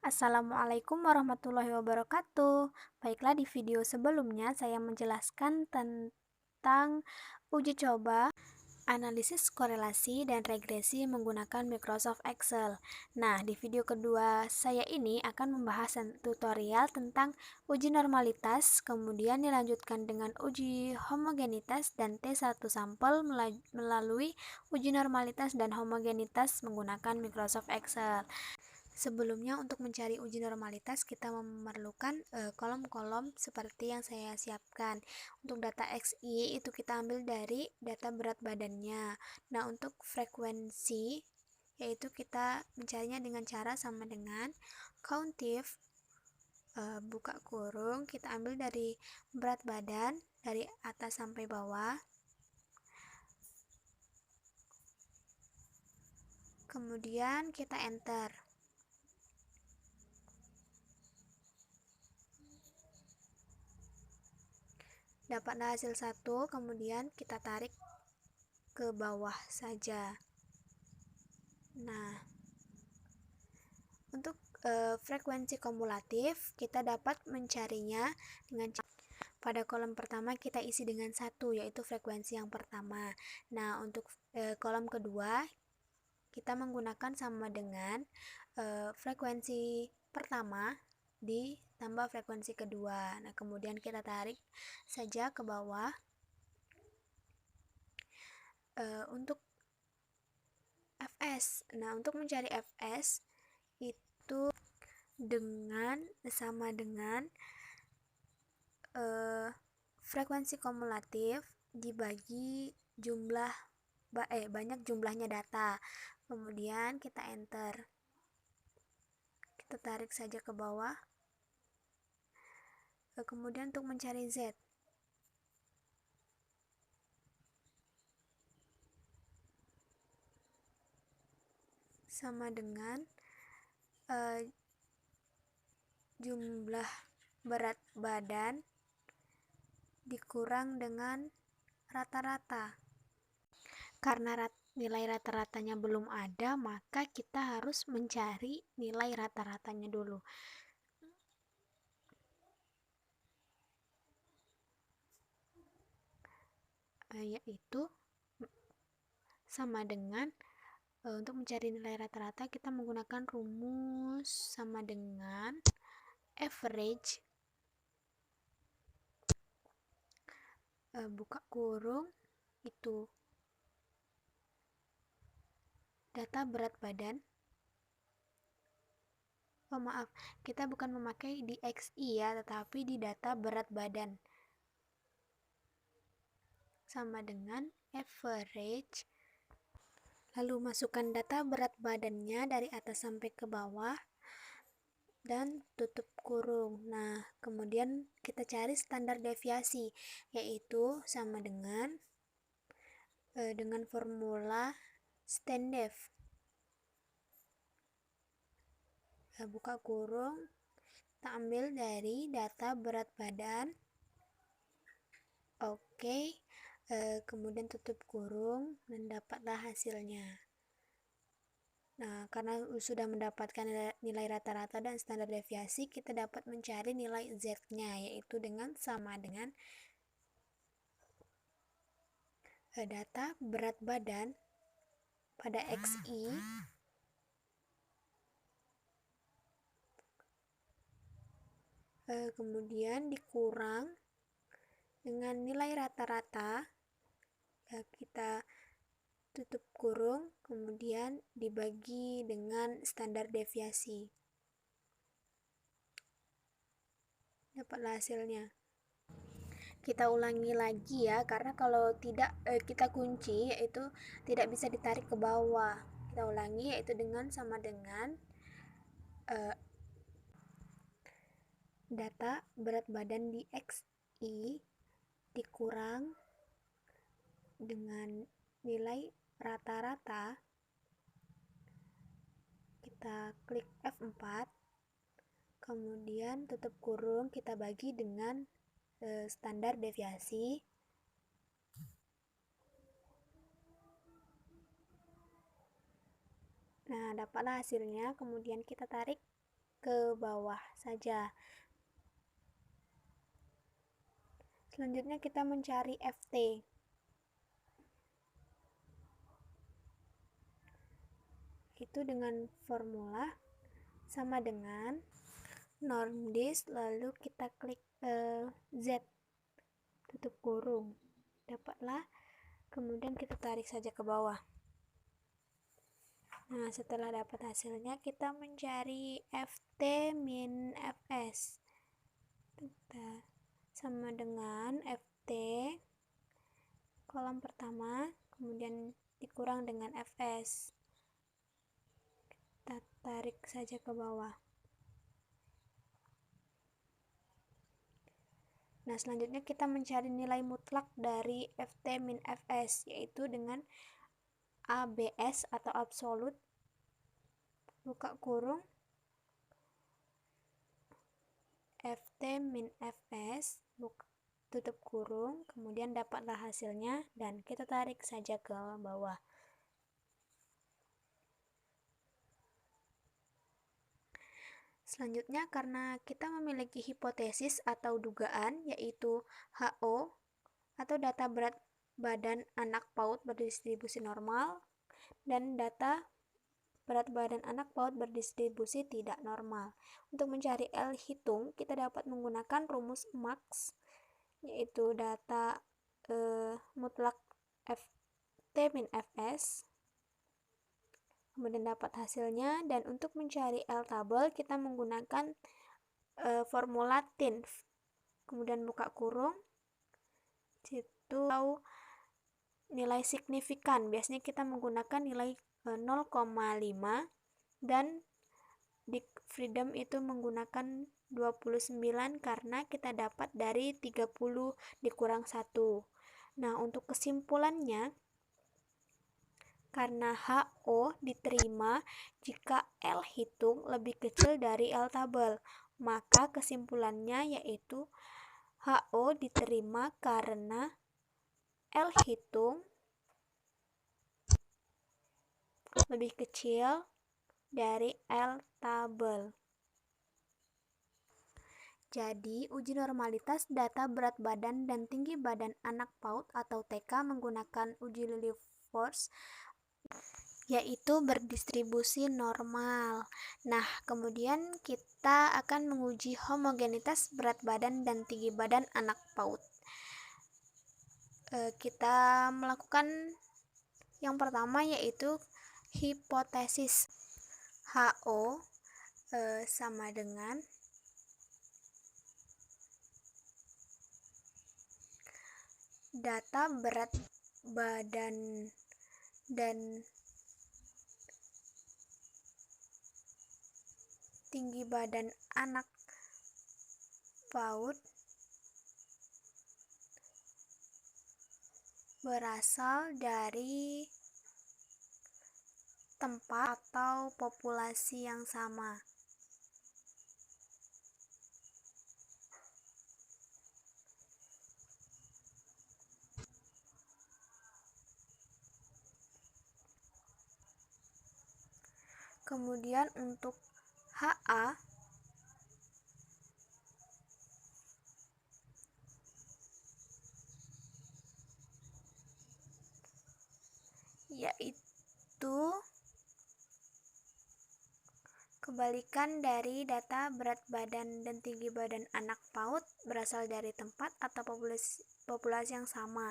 Assalamualaikum warahmatullahi wabarakatuh. Baiklah, di video sebelumnya saya menjelaskan tentang uji coba analisis korelasi dan regresi menggunakan Microsoft Excel. Nah, di video kedua saya ini akan membahas tutorial tentang uji normalitas, kemudian dilanjutkan dengan uji homogenitas dan T1 sampel melalui uji normalitas dan homogenitas menggunakan Microsoft Excel. Sebelumnya, untuk mencari uji normalitas kita memerlukan kolom-kolom seperti yang saya siapkan. Untuk data XY itu kita ambil dari data berat badannya. Nah, untuk frekuensi yaitu kita mencarinya dengan cara sama dengan countif buka kurung, kita ambil dari berat badan dari atas sampai bawah. Kemudian kita enter. Dapatlah hasil 1, kemudian kita tarik ke bawah saja. Nah, untuk frekuensi kumulatif kita dapat mencarinya dengan pada kolom pertama kita isi dengan 1, yaitu frekuensi yang pertama. Nah, untuk kolom kedua kita menggunakan sama dengan frekuensi pertama ditambah frekuensi kedua. Nah, kemudian kita tarik saja ke bawah. Untuk Fs, nah untuk mencari Fs itu sama dengan frekuensi kumulatif dibagi banyak jumlahnya data. Kemudian kita enter. Kita tarik saja ke bawah. Kemudian untuk mencari Z, sama dengan jumlah berat badan dikurang dengan rata-rata. Karena nilai rata-ratanya belum ada, maka kita harus mencari nilai rata-ratanya dulu. Yaitu sama dengan untuk mencari nilai rata-rata kita menggunakan rumus sama dengan average buka kurung itu data berat badan. Maaf, kita bukan memakai di XY ya, tetapi di data berat badan, sama dengan average, lalu masukkan data berat badannya dari atas sampai ke bawah dan tutup kurung. Nah, kemudian kita cari standar deviasi, yaitu sama dengan formula STANDEF. Buka kurung, kita ambil dari data berat badan. Oke, kemudian tutup kurung dan dapatlah hasilnya. Nah, karena sudah mendapatkan nilai rata-rata dan standar deviasi, kita dapat mencari nilai Z-nya, yaitu dengan sama dengan data berat badan pada XY kemudian dikurang dengan nilai rata-rata, kita tutup kurung, kemudian dibagi dengan standar deviasi. Dapatlah hasilnya. Kita ulangi lagi ya, karena kalau tidak kita kunci, yaitu tidak bisa ditarik ke bawah. Kita ulangi, yaitu dengan sama dengan data berat badan di XY dikurang dengan nilai rata-rata. Kita klik F4, kemudian tutup kurung, kita bagi dengan standar deviasi. Nah, dapatlah hasilnya, kemudian kita tarik ke bawah saja. Selanjutnya kita mencari FT. Itu dengan formula sama dengan norm dis, lalu kita klik Z, tutup kurung. Dapatlah, kemudian kita tarik saja ke bawah. Nah, setelah dapat hasilnya, kita mencari FT min Fs. Kita sama dengan FT kolom pertama, kemudian dikurang dengan Fs. Kita tarik saja ke bawah. Nah, selanjutnya kita mencari nilai mutlak dari FT min Fs, yaitu dengan ABS atau absolut, buka kurung, FT min Fs, tutup kurung, kemudian dapatlah hasilnya dan kita tarik saja ke bawah. Selanjutnya, karena kita memiliki hipotesis atau dugaan, yaitu HO atau data berat badan anak PAUD berdistribusi normal dan data berat badan anak PAUD berdistribusi tidak normal. Untuk mencari L hitung, kita dapat menggunakan rumus MAX, yaitu data mutlak FT min Fs, kemudian dapat hasilnya. Dan untuk mencari L tabel, kita menggunakan formula TINF, kemudian buka kurung, situ nilai signifikan, biasanya kita menggunakan nilai 0,5, dan di freedom itu menggunakan 29 karena kita dapat dari 30 dikurang 1. Nah, untuk kesimpulannya, karena HO diterima jika L hitung lebih kecil dari L tabel, maka kesimpulannya yaitu HO diterima karena L hitung lebih kecil dari L tabel. Jadi, uji normalitas data berat badan dan tinggi badan anak PAUD atau TK menggunakan uji Lilliefors, yaitu berdistribusi normal. Nah, kemudian kita akan menguji homogenitas berat badan dan tinggi badan anak PAUD. Kita melakukan yang pertama, yaitu hipotesis HO sama dengan data berat badan dan tinggi badan anak PAUD berasal dari tempat atau populasi yang sama. Kemudian untuk HA yaitu kebalikan dari data berat badan dan tinggi badan anak PAUD berasal dari tempat atau populasi yang sama,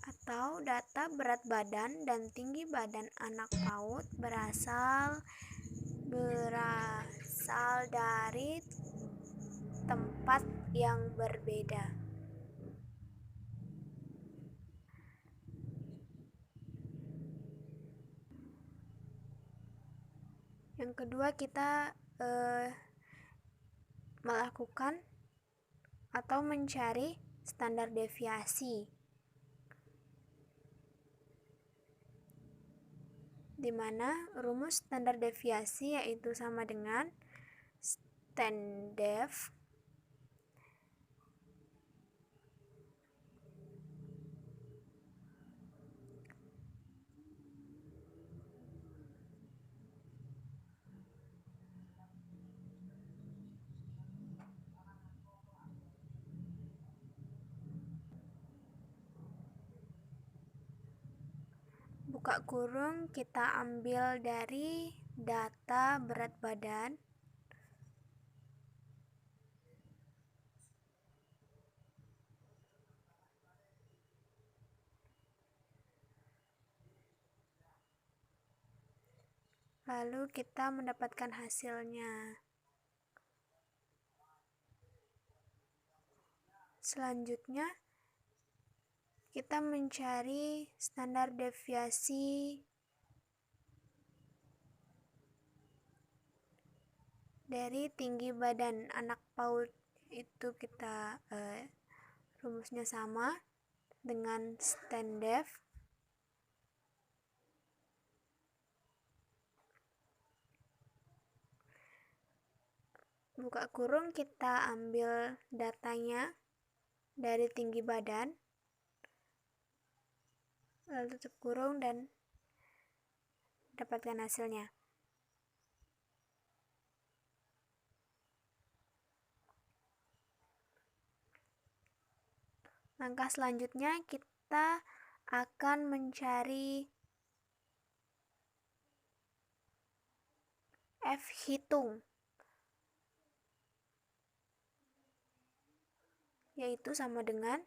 atau data berat badan dan tinggi badan anak PAUD berasal dari tempat yang berbeda. Yang kedua, kita melakukan atau mencari standar deviasi, di mana rumus standar deviasi yaitu sama dengan StandDev buka kurung, kita ambil dari data berat badan. Lalu kita mendapatkan hasilnya. Selanjutnya, kita mencari standar deviasi dari tinggi badan anak PAUD. Itu kita rumusnya sama dengan STANDEF. Buka kurung, kita ambil datanya dari tinggi badan, lalu tutup kurung dan dapatkan hasilnya. Langkah selanjutnya, kita akan mencari F hitung, yaitu sama dengan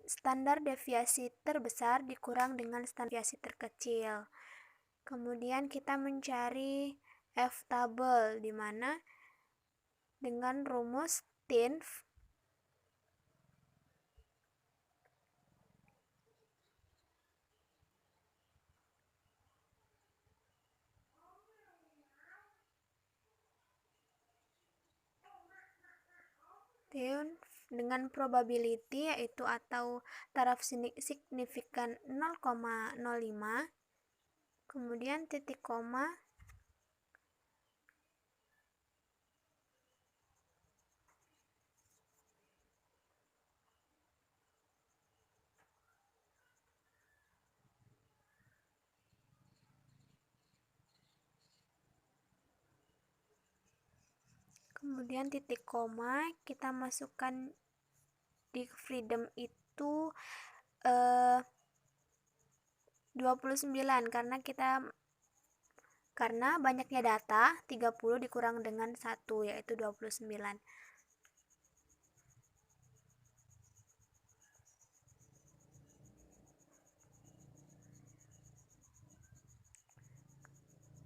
standar deviasi terbesar dikurang dengan standar deviasi terkecil. Kemudian kita mencari F tabel, di mana dengan rumus TINF dengan probability, yaitu atau taraf signifikan 0,05, kemudian titik koma, kemudian titik koma, kita masukkan di freedom itu 29, karena banyaknya data, 30 dikurang dengan 1, yaitu 29.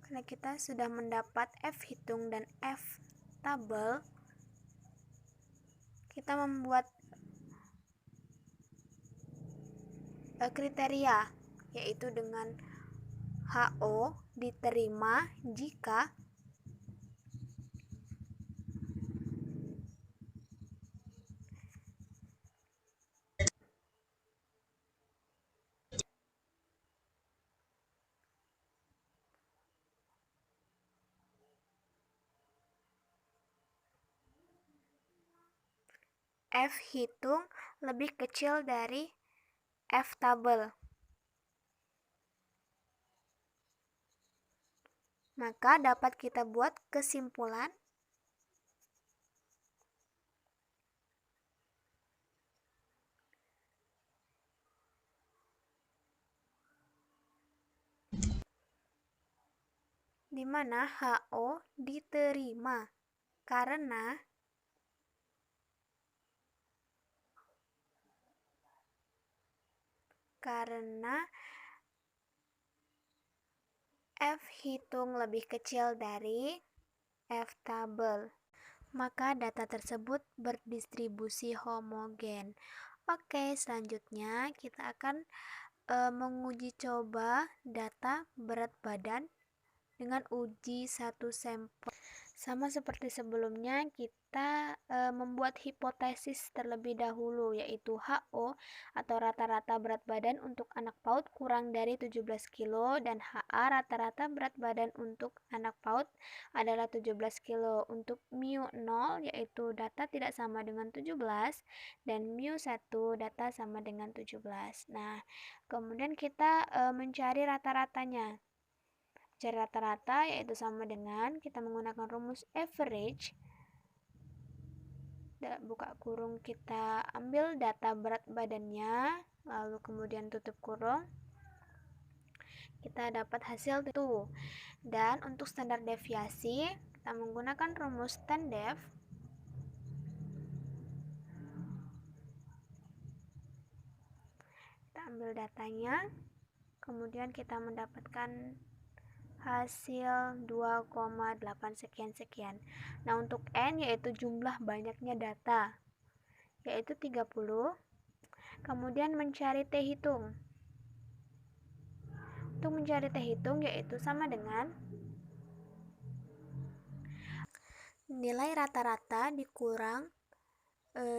Karena kita sudah mendapat F hitung dan F tabel, kita membuat kriteria, yaitu dengan HO diterima jika F hitung lebih kecil dari F tabel. Maka dapat kita buat kesimpulan di mana HO diterima karena F hitung lebih kecil dari F tabel. Maka data tersebut berdistribusi homogen. Oke, selanjutnya kita akan menguji coba data berat badan dengan uji satu sampel. Sama seperti sebelumnya, kita membuat hipotesis terlebih dahulu, yaitu HO atau rata-rata berat badan untuk anak PAUD kurang dari 17 kg dan HA rata-rata berat badan untuk anak PAUD adalah 17 kg. Untuk mu 0 yaitu data tidak sama dengan 17 dan mu 1 data sama dengan 17. Nah, kemudian kita mencari rata-ratanya. cari rata-rata, yaitu sama dengan kita menggunakan rumus average. Buka kurung, kita ambil data berat badannya, lalu kemudian tutup kurung, kita dapat hasil itu. Dan untuk standar deviasi, kita menggunakan rumus StanDev. Kita ambil datanya, kemudian kita mendapatkan hasil 2,8 sekian-sekian. Nah, untuk N yaitu jumlah banyaknya data, yaitu 30. Kemudian mencari T hitung. Untuk mencari T hitung yaitu sama dengan nilai rata-rata dikurang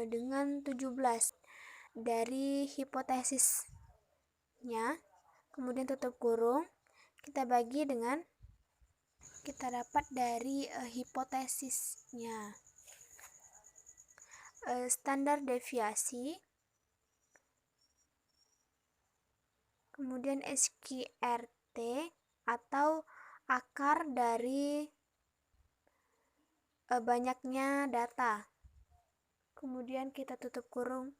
dengan 17 dari hipotesisnya, kemudian tutup kurung, kita bagi dengan kita dapat dari hipotesisnya. Standar deviasi, kemudian SQRT atau akar dari banyaknya data, kemudian kita tutup kurung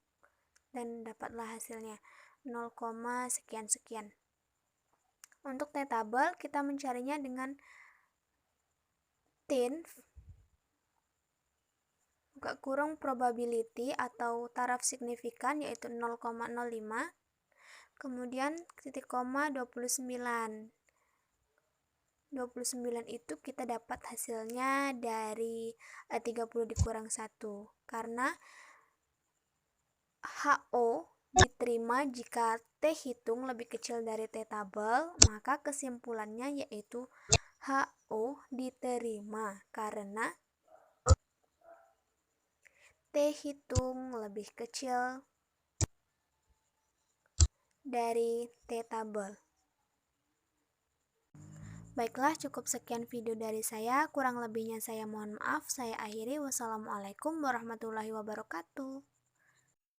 dan dapatlah hasilnya 0, sekian-sekian. Untuk T-table kita mencarinya dengan tin buka kurung probability atau taraf signifikan, yaitu 0,05, kemudian titik koma 29 itu kita dapat hasilnya dari 30 dikurang 1, karena HO diterima jika T hitung lebih kecil dari T-table, maka kesimpulannya yaitu HO diterima karena T hitung lebih kecil dari T-table. Baiklah, cukup sekian video dari saya. Kurang lebihnya saya mohon maaf. Saya akhiri. Wassalamualaikum warahmatullahi wabarakatuh.